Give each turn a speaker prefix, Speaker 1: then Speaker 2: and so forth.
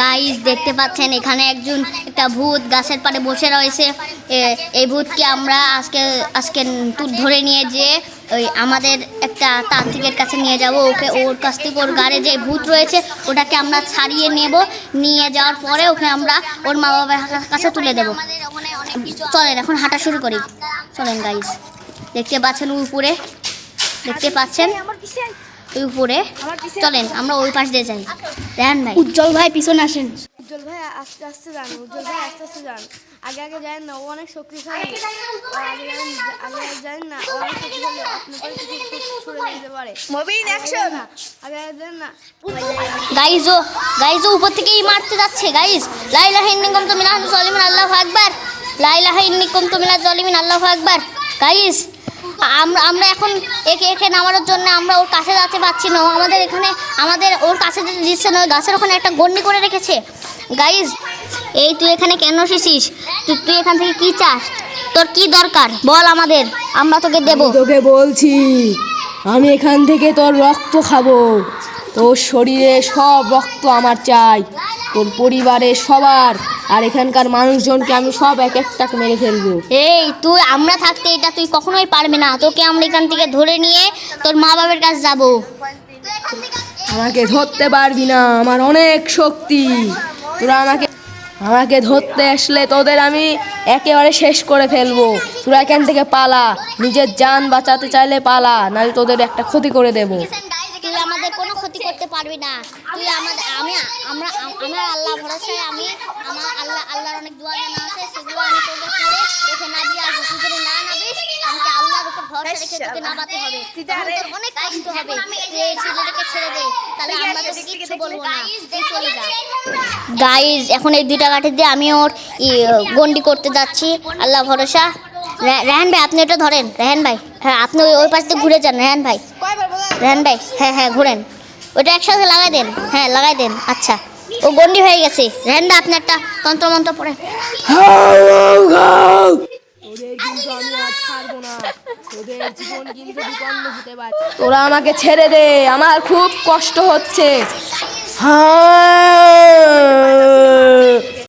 Speaker 1: Guys দেখতে পাচ্ছেন এখানে একটা ভূত গাছের পাড়ে বসে রয়েছে। এই ভূতকে আমরা আজকে ধরে নিয়ে যেয়ে ওই আমাদের একটা তান্ত্রিকের কাছে নিয়ে যাব। ওর কাছ থেকে ওর গাড়ে যে ভূত রয়েছে ওটাকে আমরা ছাড়িয়ে নেব। নিয়ে যাওয়ার পরে ওকে আমরা ওর মা বাবার কাছে তুলে দেব। চলেন এখন হাঁটা শুরু করি। চলেন গাইস, দেখতে পাচ্ছেন উপরে, দেখতে পাচ্ছেন উপরে। চলেন আমরা ওই পাশ দিয়ে যাই। রেহান ভাই, উজ্জ্বল ভাই পিছনে আসেন।
Speaker 2: উজ্জ্বল ভাই আস্তে আস্তে যান, উজ্জ্বল ভাই আস্তে আস্তে যান। আগে আগে যান না, ও অনেক শক্তিশালী। আগে যান না, ও অনেক শক্তিশালী, আপনার পরে কিছু ছুড়ে দিতে পারে। Moving action. আগে যান না
Speaker 1: গাইজ ও উপর থেকেই মারতে যাচ্ছে। গাইজ লা ইলাহা ইল্লাল্লাহ তো মিনাজ জালিমিন আল্লাহু আকবার, লা ইলাহা ইল্লাল্লাহ তো মিনাজ জালিমিন আল্লাহু আকবার। গাইজ আমরা এখন একে নামানোর জন্য আমরা ওর কাছে যেতে পারছি না। আমাদের ওর কাছে যেতে দিচ্ছে না। গাছের ওখানে একটা গন্ডি করে রেখেছে। গাইজ এই তুই এখানে কেন এসেছিস? তুই এখান থেকে কি চাস? তোর কি দরকার বল আমাদের, আমরা তোকে দেবো।
Speaker 3: তোকে বলছি আমি এখান থেকে তোর রক্ত খাবো। তোর শরীরে সব রক্ত আমার চাই, তোর পরিবারের সবার, আর এখানকার মানুষজনকে আমি সব এক একটাকে মেরে ফেলবো।
Speaker 1: তুই আমরা থাকতে এটা তুই কখনোই পারবি না। তোকে আমরা এখান থেকে ধরে নিয়ে তোর মা বাবার কাছে যাবো।
Speaker 3: আমাকে ধরতে পারবি না, আমার অনেক শক্তি। তোরা আমাকে ধরতে আসলে তোদের আমি একেবারে শেষ করে ফেলবো। তোরা এখান থেকে পালা, নিজের জান বাঁচাতে চাইলে পালা, নাহলে তোদের একটা ক্ষতি করে দেবো।
Speaker 1: তুই আমাদের কোনো ক্ষতি করতে পারবি না। তুই আমার আল্লাহ ভরসায় আল্লাহর অনেক দোয়া জানা আছে, সেগুলো আমি তোকে না দিয়ে আসবো। তুই যদি না নাবিস আমাকে আল্লাহর উপর ভরসা রেখে তোকে নামাতে হবে। তোর অনেক কষ্ট হবে। তুই এই ছেলেটাকে ছেড়ে দে, তাহলে আমরা তোকে কিচ্ছু বলবো না, তুই চলে যা। গাইজ এখন এই 2টা কাঠি দিয়ে আমি ওর গন্ডি করতে যাচ্ছি। আল্লাহ ভরসা। রেহান ভাই আপনি এটা ধরেন। রেহান ভাই হ্যাঁ, আপনি ওই পাশ দিয়ে ঘুরে যান। রেহান ভাই হ্যাঁ ঘুরেন, ওইটা একসাথে লাগাই দেন। হ্যাঁ লাগাই দেন। আচ্ছা ও গন্ডি হয়ে গেছে। রেহান ভাই আপনি একটা তন্ত্র পড়েন।
Speaker 3: তোদের কিন্তু আমি আর ছাড়বো না, তোদের জীবন কিন্তু বিপন্ন হতে পারে। তোরা আমাকে ছেড়ে দে, আমার খুব কষ্ট হচ্ছে।